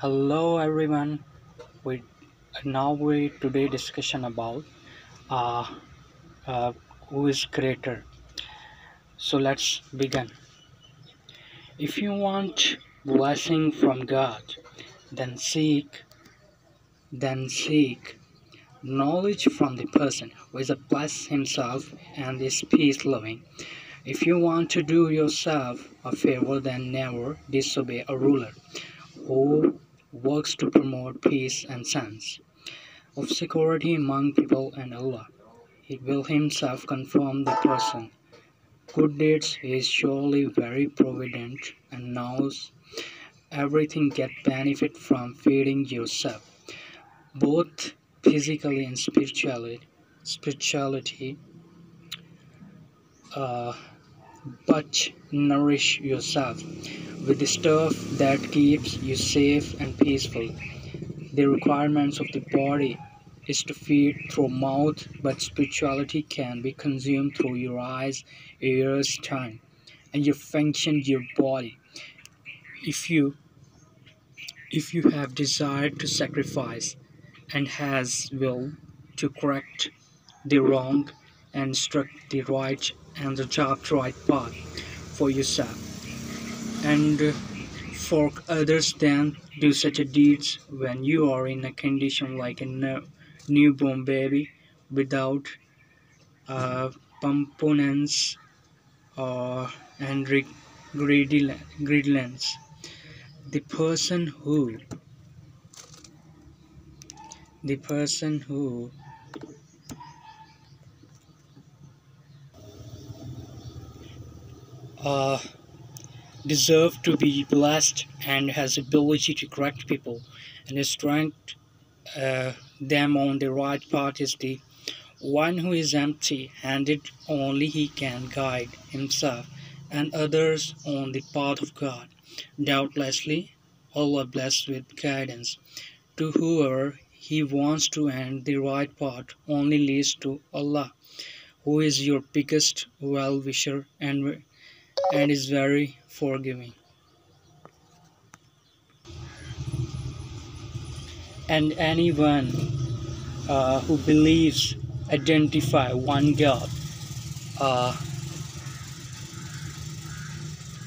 Hello everyone. We we today discussion about uh, uh, who is creator. So let's begin. If you want blessing from God, then seek knowledge from the person who is a blessed himself and is peace loving. If you want to do yourself a favor, then never disobey a ruler who works to promote peace and sense of security among people and Allah. He will himself confirm the person. Good deeds he is surely very provident and knows everything get benefit from feeding yourself, both physically and spirituality, uh, but nourish yourself with the stuff that keeps you safe and peaceful. The requirements of the body is to feed through mouth, but spirituality can be consumed through your eyes, ears, tongue, and you function your body. If you have desire to sacrifice and has will to correct the wrong and instruct the right and the job right path for yourself and for others, then do such a deeds when you are in a condition like a newborn baby without uh, components or and greediness. The person who the person who uh, deserve to be blessed and has ability to correct people and instruct them on the right path is the one who is empty handed. Only he can guide himself and others on the path of God. Doubtlessly, Allah blessed with guidance to whoever he wants to, and the right path only leads to Allah, who is your biggest well wisher and is very forgiving. And anyone who believes identify one God uh,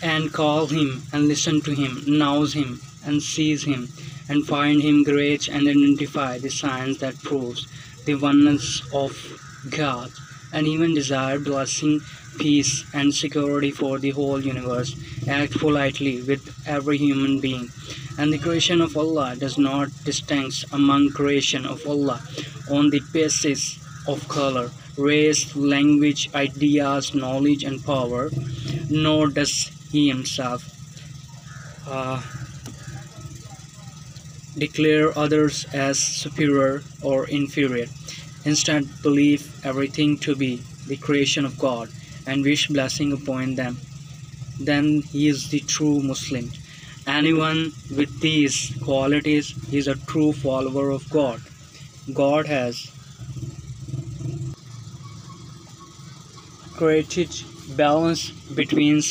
and call him and listen to him, knows him and sees him, and find him great and identify the signs that proves the oneness of God, and even desire blessing, peace, and security for the whole universe. Act politely with every human being. And the creation of Allah does not distinguish among creation of Allah on the basis of color, race, language, ideas, knowledge, and power, nor does he himself uh, declare others as superior or inferior. Instead, believe everything to be the creation of God and wish blessing upon them. Then he is the true Muslim. Anyone with these qualities is a true follower of God. God has created balance between the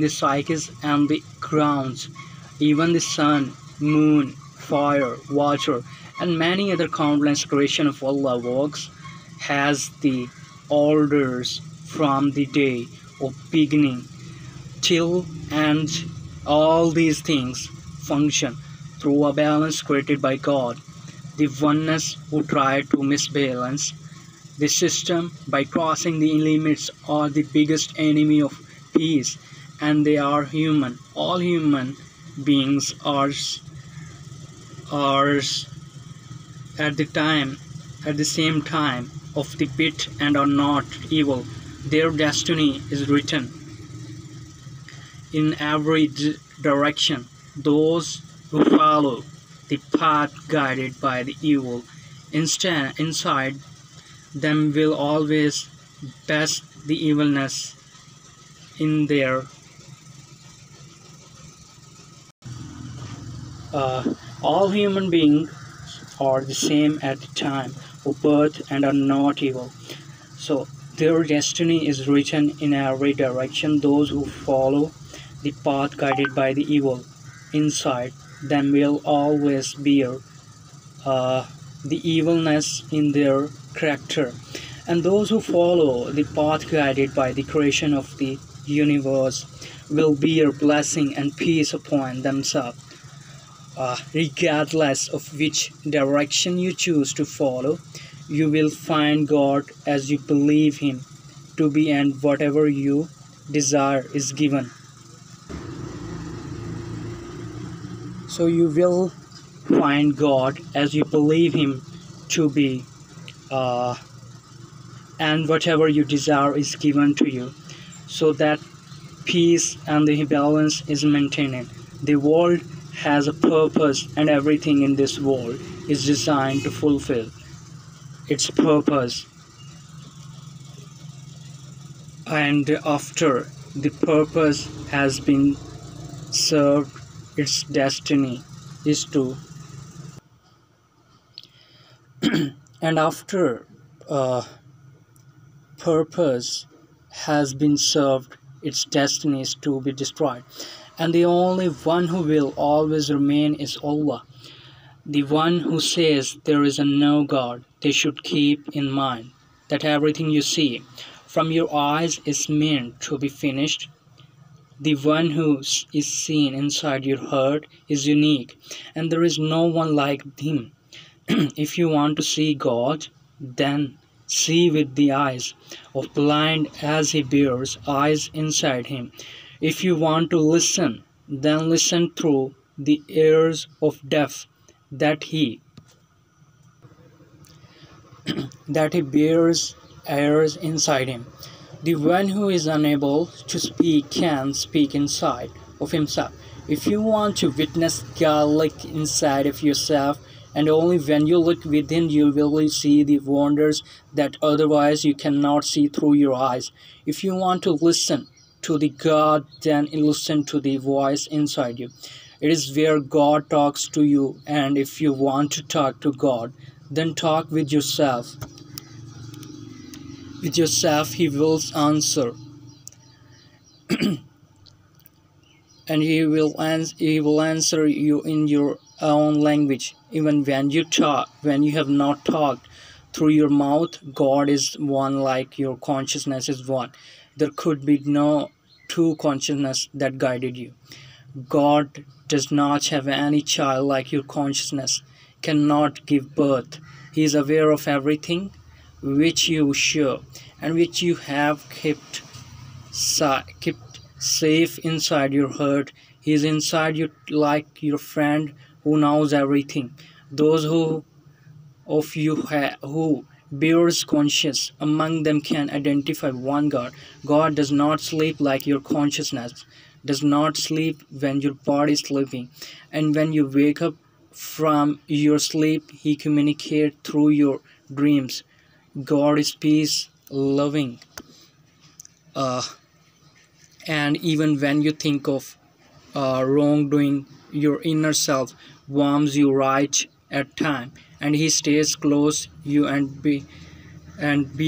psyches and the grounds. Even the sun, moon, fire, water, and many other countless creation of Allah works has the orders from the day of beginning till end. All these things function through a balance created by God. The oneness who try to misbalance the system by crossing the limits are the biggest enemy of peace, and they are human. All human beings are at the same time of the pit and are not evil. Their destiny is written in every direction. Those who follow the path guided by the evil inside them will always best the evilness in their all human beings are the same at the time of birth and are not evil. So their destiny is written in every direction. Those who follow the path guided by the evil inside them will always bear uh, the evilness in their character. And those who follow the path guided by the creation of the universe will bear blessing and peace upon themselves, regardless of which direction you choose to follow. You will find God as you believe Him to be, and whatever you desire is given. So you will find God as you believe Him to be, uh, and whatever you desire is given to you, so that peace and the balance is maintained. The world has a purpose, and everything in this world is designed to fulfill its purpose. And after the purpose has been served, its destiny is to, and after purpose has been served, its destiny is to be destroyed. And the only one who will always remain is Allah. The one who says there is a no God. They should keep in mind that everything you see from your eyes is meant to be finished. The one who is seen inside your heart is unique, and there is no one like him. If you want to see God, then see with the eyes of blind as he bears eyes inside him. If you want to listen, then listen through the ears of deaf that he bears ears inside him. The one who is unable to speak can speak inside of himself. If you want to witness God, look inside of yourself, and only when you look within you will see the wonders that otherwise you cannot see through your eyes. If you want to listen to the God, then listen to the voice inside you. It is where God talks to you, and if you want to talk to God, then talk with yourself. With yourself, He will answer, and He will answer you in your own language. Even when you have not talked through your mouth, God is one like your consciousness is one. There could be no two consciousness that guided you. God does not have any child like your consciousness cannot give birth. He is aware of everything which you share and which you have kept safe inside your heart. He is inside you like your friend who knows everything. Those who bears conscience among them can identify one God. God does not sleep like your consciousness does not sleep when your body is sleeping, and when you wake up from your sleep, He communicates through your dreams. God is peace loving, and even when you think of wrongdoing, your inner self warms you right at time, and He stays close you and be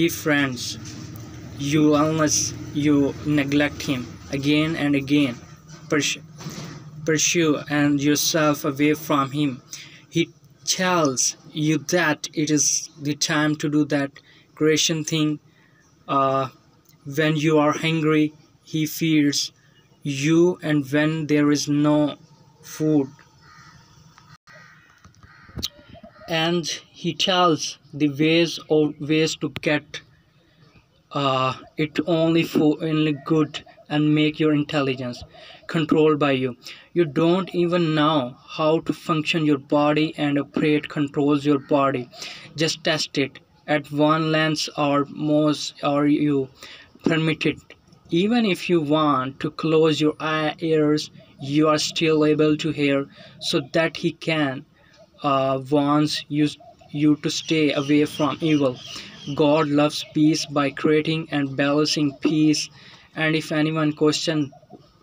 friends you unless you neglect Him again and again. Pursue and yourself away from Him. He tells you that it is the time to do that creation thing. When you are hungry, He feeds you, and when there is no food, and He tells the ways to get it only good, and make your intelligence controlled by you. You don't even know how to function your body, and operate controls your body. Just test it at one lens or most, or you permit it. Even if you want to close your ears, you are still able to hear, so that He can wants you to stay away from evil. God loves peace by creating and balancing peace. And if anyone questions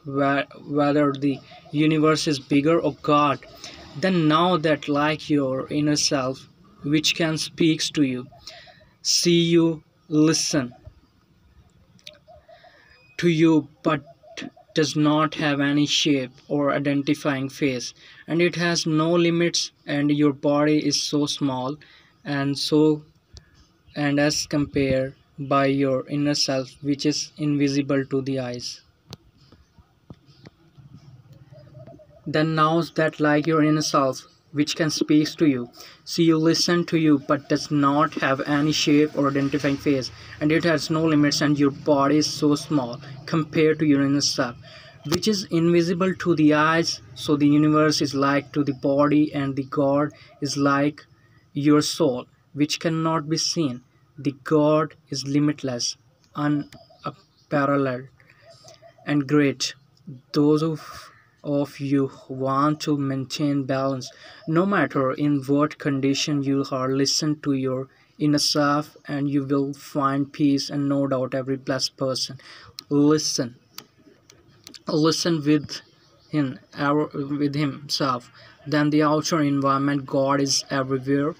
whether the universe is bigger or God, then know that like your inner self, which can speaks to you, see you, listen to you, but does not have any shape or identifying face, and it has no limits, and your body is so small and so and as compared by your inner self, which is invisible to the eyes. Then knows that like your inner self, which can speak to you, see you, listen to you, but does not have any shape or identifying face, and it has no limits, and your body is so small compared to your inner self, which is invisible to the eyes. So the universe is like to the body, and the God is like your soul, which cannot be seen. The God is limitless, unparalleled, and great. Those of you who want to maintain balance, no matter in what condition you are, listen to your inner self, and you will find peace. And no doubt, every blessed person, listen, listen with with himself. Then the outer environment, God is everywhere,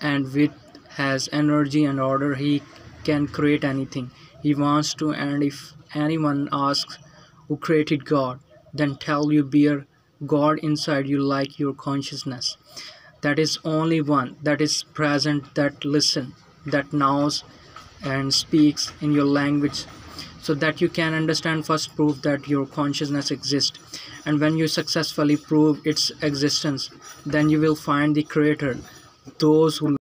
and with has energy and order, he can create anything he wants to. And if anyone asks who created God, then tell you, bear God inside you, like your consciousness. That is only one that is present, that listen, that knows and speaks in your language, so that you can understand. First, prove that your consciousness exists, and when you successfully prove its existence, then you will find the creator. Those who